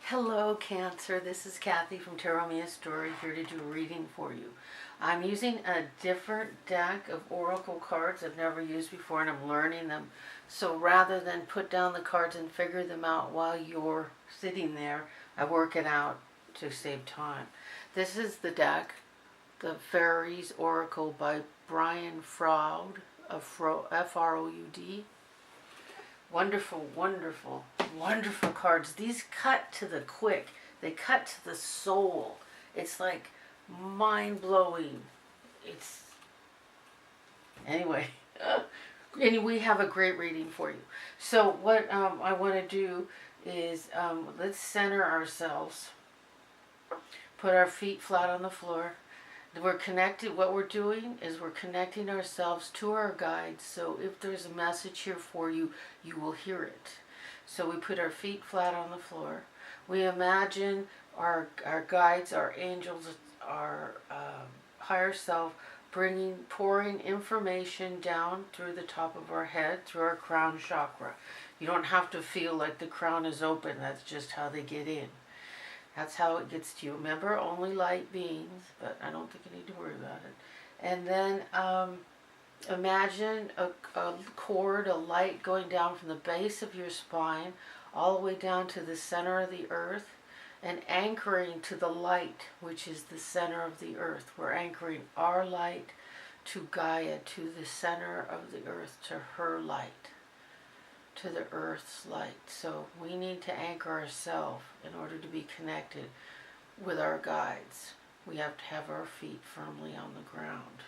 Hello Cancer, this is Kathy from Tarot Me a Story, here to do a reading for you. I'm using a different deck of oracle cards I've never used before, and I'm learning them. So rather than put down the cards and figure them out while you're sitting there, I work it out to save time. This is the deck, the Faerie'S Oracle by Brian FROUD of FROUD. Wonderful, wonderful, wonderful cards. These cut to the quick. They cut to the soul. It's like mind-blowing. Anyway, we have a great reading for you. So what I want to do is let's center ourselves. Put our feet flat on the floor. We're connected. What we're doing is we're connecting ourselves to our guides. So if there's a message here for you, you will hear it. So we put our feet flat on the floor. We imagine our guides, our angels, our higher self pouring information down through the top of our head, through our crown chakra. You don't have to feel like the crown is open. That's just how they get in. That's how it gets to you. Remember, only light beings, but I don't think you need to worry about it. And then imagine a cord, a light going down from the base of your spine all the way down to the center of the earth and anchoring to the light, which is the center of the earth. We're anchoring our light to Gaia, to the center of the earth, to her light, to the earth's light. So we need to anchor ourselves in order to be connected with our guides. We have to have our feet firmly on the ground,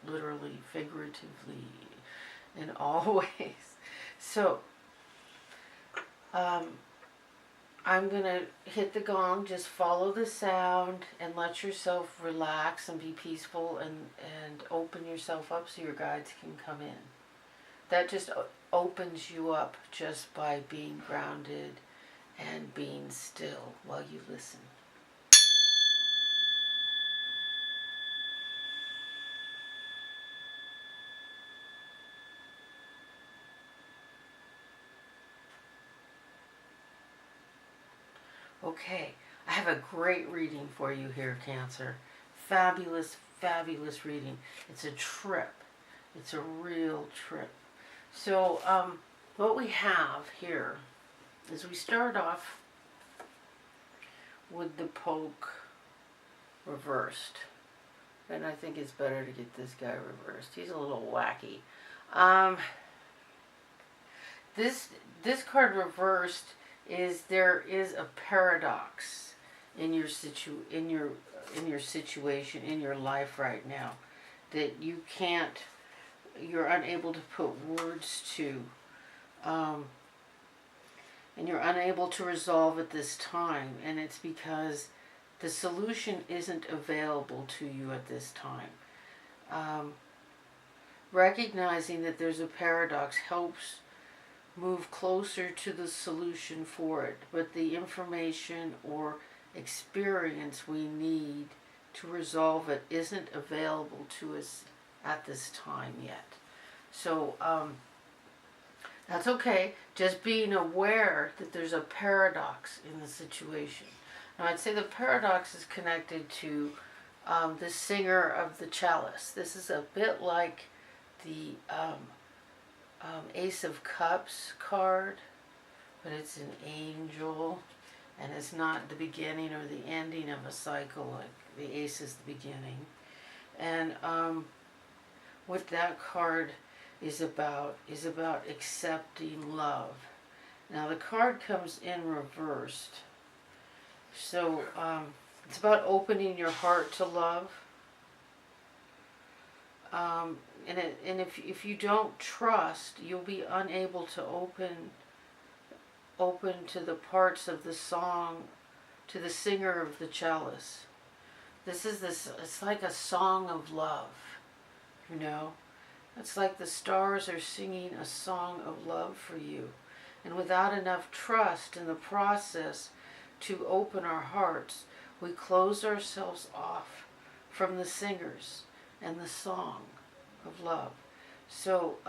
literally, figuratively, in all ways. So I'm going to hit the gong. Just follow the sound and let yourself relax and be peaceful and open yourself up so your guides can come in. That just opens you up just by being grounded and being still while you listen. Okay, I have a great reading for you here, Cancer. Fabulous, fabulous reading. It's a trip. It's a real trip. So what we have here is we start off with the poke reversed. And I think it's better to get this guy reversed. He's a little wacky. This card reversed is there is a paradox in your situation, in your life right now, that you're unable to put words to, and you're unable to resolve at this time, and it's because the solution isn't available to you at this time. Recognizing that there's a paradox helps move closer to the solution for it, but the information or experience we need to resolve it isn't available to us at this time yet. So that's okay. Just being aware that there's a paradox in the situation. Now I'd say the paradox is connected to the singer of the chalice. This is a bit like the Ace of Cups card, but it's an angel, and it's not the beginning or the ending of a cycle. Like the ace is the beginning. And what that card is about accepting love. Now the card comes in reversed, so it's about opening your heart to love. And if you don't trust, you'll be unable to open to the parts of the song, to the singer of the chalice. It's like a song of love, you know. It's like the stars are singing a song of love for you. And without enough trust in the process to open our hearts, we close ourselves off from the singers and the song of love. So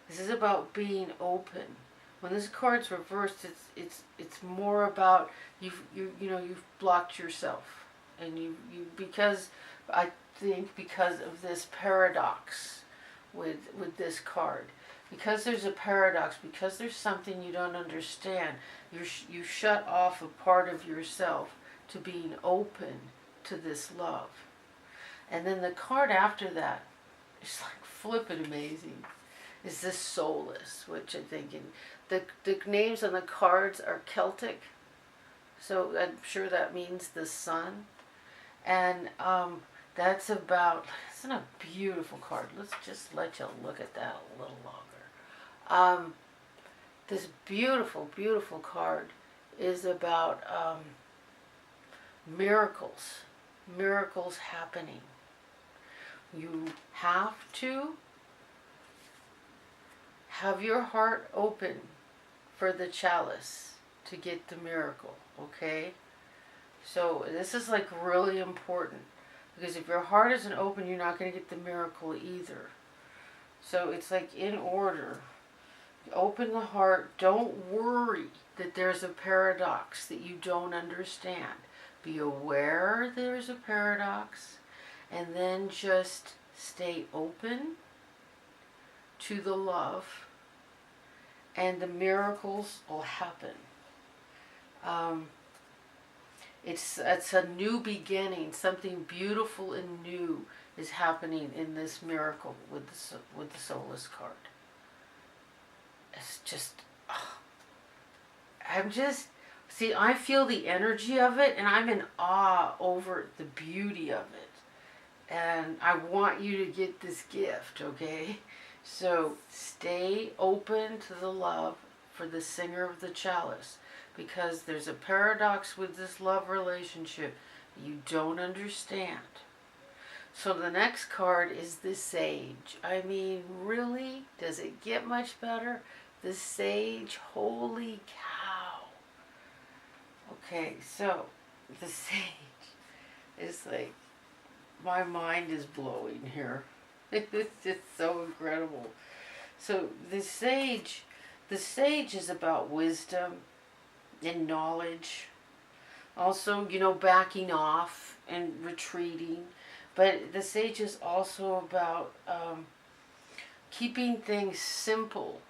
this is about being open. When this card's reversed, it's more about you've blocked yourself, and you because I think because of this paradox with this card, because there's a paradox, because there's something you don't understand, you shut off a part of yourself to being open to this love. And then the card after that is like flippin' amazing. Is this soulless, which I think the names on the cards are Celtic, so I'm sure that means the sun. And that's about, isn't a beautiful card? Let's just let you look at that a little longer. This beautiful, beautiful card is about miracles happening. You have to have your heart open for the chalice to get the miracle, okay? So this is like really important, because if your heart isn't open, you're not going to get the miracle either. So it's like in order. Open the heart. Don't worry that there's a paradox that you don't understand. Be aware there's a paradox, and then just stay open to the love, and the miracles will happen. It's a new beginning. Something beautiful and new is happening in this miracle with the soulless card. It's just, I feel the energy of it, and I'm in awe over the beauty of it. And I want you to get this gift, okay? So stay open to the love for the singer of the chalice, because there's a paradox with this love relationship you don't understand. So the next card is the Sage. I mean, really? Does it get much better? The Sage, holy cow. Okay, so the Sage is like, my mind is blowing here. It's just so incredible. So the Sage is about wisdom and knowledge. Also, backing off and retreating. But the Sage is also about keeping things simple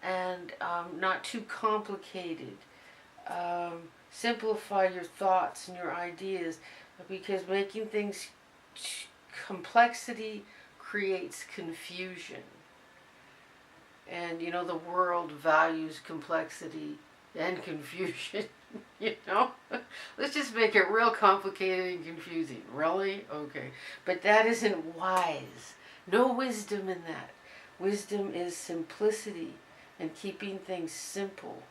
and not too complicated. Simplify your thoughts and your ideas, because making things complexity creates confusion. And the world values complexity and confusion. Let's just make it real complicated and confusing. Really? Okay. But that isn't wise. No wisdom in that. Wisdom is simplicity and keeping things simple.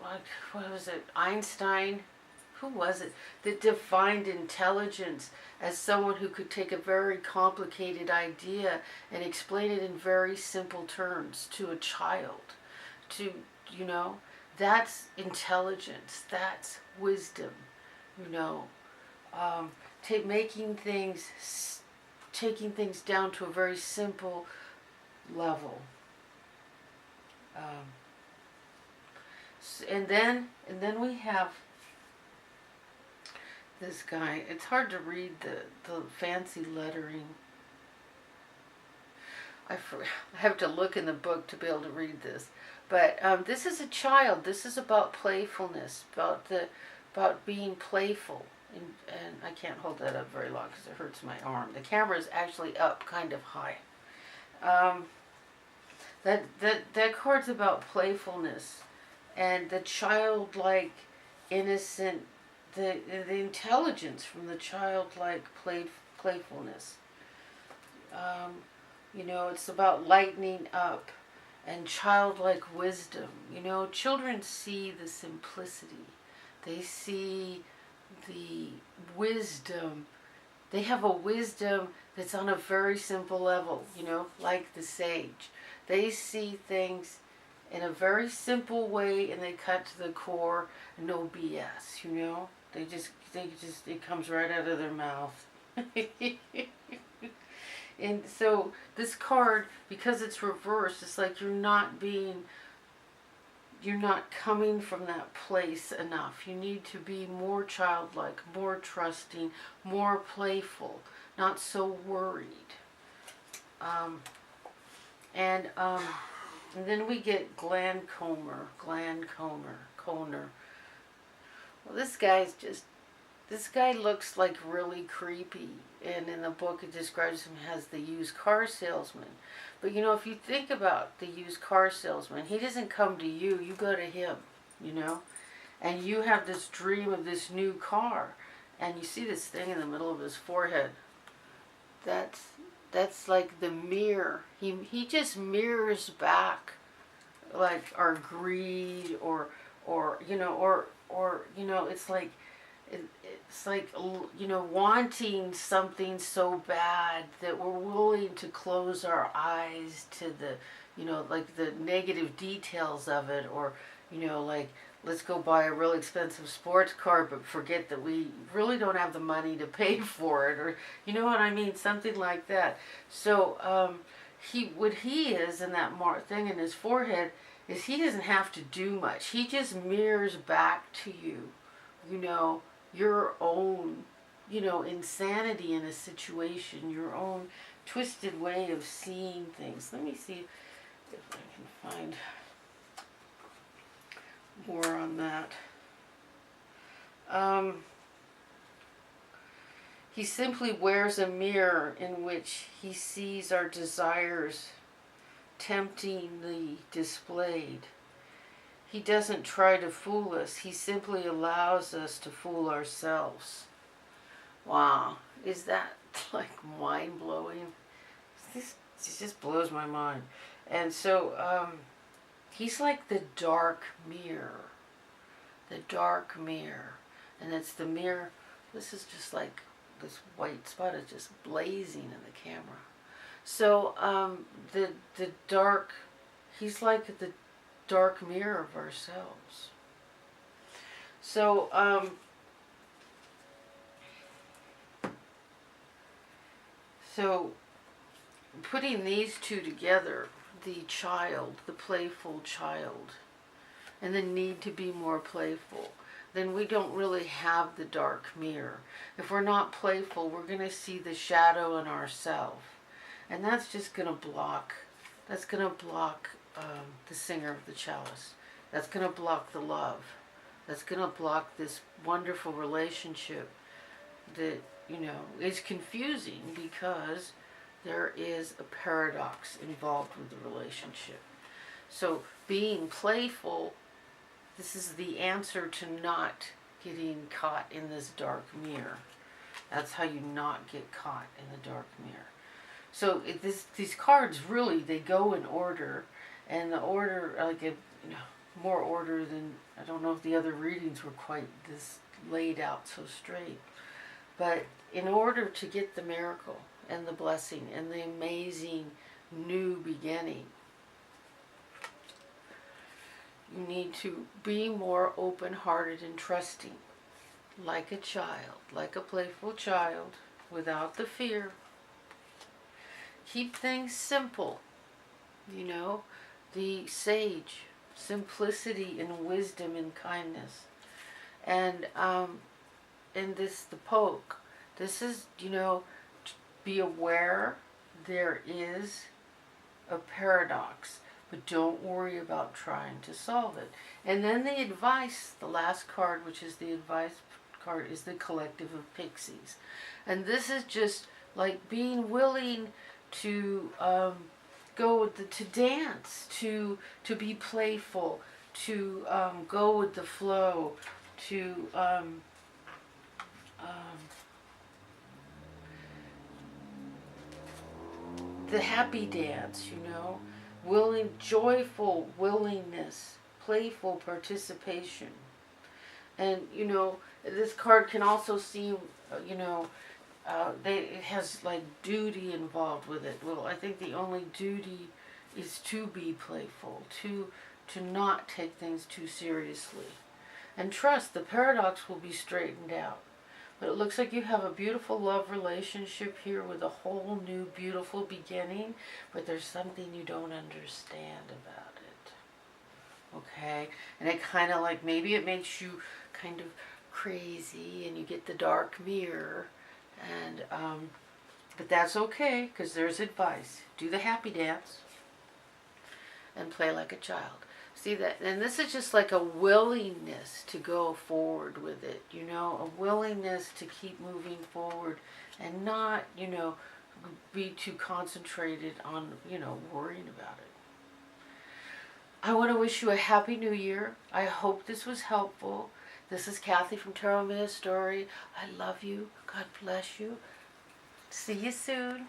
Like, what was it? Einstein? Who was it that defined intelligence as someone who could take a very complicated idea and explain it in very simple terms to a child? That's intelligence. That's wisdom. Taking things down to a very simple level. And then we have this guy. It's hard to read the fancy lettering. I have to look in the book to be able to read this. But this is a child. This is about playfulness, about being playful. And I can't hold that up very long because it hurts my arm. The camera is actually up kind of high. That card's about playfulness and the childlike, innocent, the intelligence from the childlike playfulness. It's about lightening up and childlike wisdom. Children see the simplicity. They see the wisdom. They have a wisdom that's on a very simple level, like the Sage. They see things in a very simple way, and they cut to the core. No BS, They just it comes right out of their mouth. And so this card, because it's reversed, it's like you're not coming from that place enough. You need to be more childlike, more trusting, more playful, not so worried. Um, and then we get Coner. Well, this guy looks like really creepy, and in the book it describes him as the used car salesman. But you know, if you think about the used car salesman, he doesn't come to you, you go to him, you know? And you have this dream of this new car, and you see this thing in the middle of his forehead. That's like the mirror. He just mirrors back like our greed or you know or you know, it's like you know, wanting something so bad that we're willing to close our eyes to the, you know, like the negative details of it, or you know, like let's go buy a really expensive sports car but forget that we really don't have the money to pay for it, or you know what I mean, something like that. So what he is in that thing in his forehead is he doesn't have to do much. He just mirrors back to you, you know, your own, you know, insanity in a situation, your own twisted way of seeing things. Let me see if I can find more on that. He simply wears a mirror in which he sees our desires temptingly displayed. He doesn't try to fool us. He simply allows us to fool ourselves. Wow. Is that like mind-blowing? This just blows my mind. And so he's like the dark mirror. The dark mirror. And it's the mirror. This is just like this white spot is just blazing in the camera. So the dark, he's like the dark mirror of ourselves. So putting these two together, the child, the playful child, and the need to be more playful, then we don't really have the dark mirror. If we're not playful, we're going to see the shadow in ourselves. And that's just going to block, the singer of the chalice. That's going to block the love. That's going to block this wonderful relationship that, you know, is confusing because there is a paradox involved with the relationship. So being playful, this is the answer to not getting caught in this dark mirror. That's how you not get caught in the dark mirror. So these cards really, they go in order, and the order, like, you know, more order than, I don't know if the other readings were quite this laid out so straight. But in order to get the miracle and the blessing and the amazing new beginning, you need to be more open-hearted and trusting, like a child, like a playful child, without the fear. Keep things simple, you know, the sage, simplicity and wisdom and kindness. And the poke, this is, you know, be aware there is a paradox, but don't worry about trying to solve it. And then the advice, the last card, which is the advice card, is the collective of pixies. And this is just like being willing to go with to dance, to be playful, to go with the flow, to the happy dance, you know, joyful willingness, playful participation. And you know, this card can also seem, you know, it has like duty involved with it. Well, I think the only duty is to be playful, to not take things too seriously, and trust the paradox will be straightened out. But it looks like you have a beautiful love relationship here with a whole new beautiful beginning, but there's something you don't understand about it. Okay? And it kind of like, maybe it makes you kind of crazy and you get the dark mirror. And, but that's okay, because there's advice. Do the happy dance and play like a child. See that? And this is just like a willingness to go forward with it, you know, a willingness to keep moving forward and not, you know, be too concentrated on, you know, worrying about it. I want to wish you a happy new year. I hope this was helpful. This is Kathy from Tarot Mia Story. I love you. God bless you. See you soon.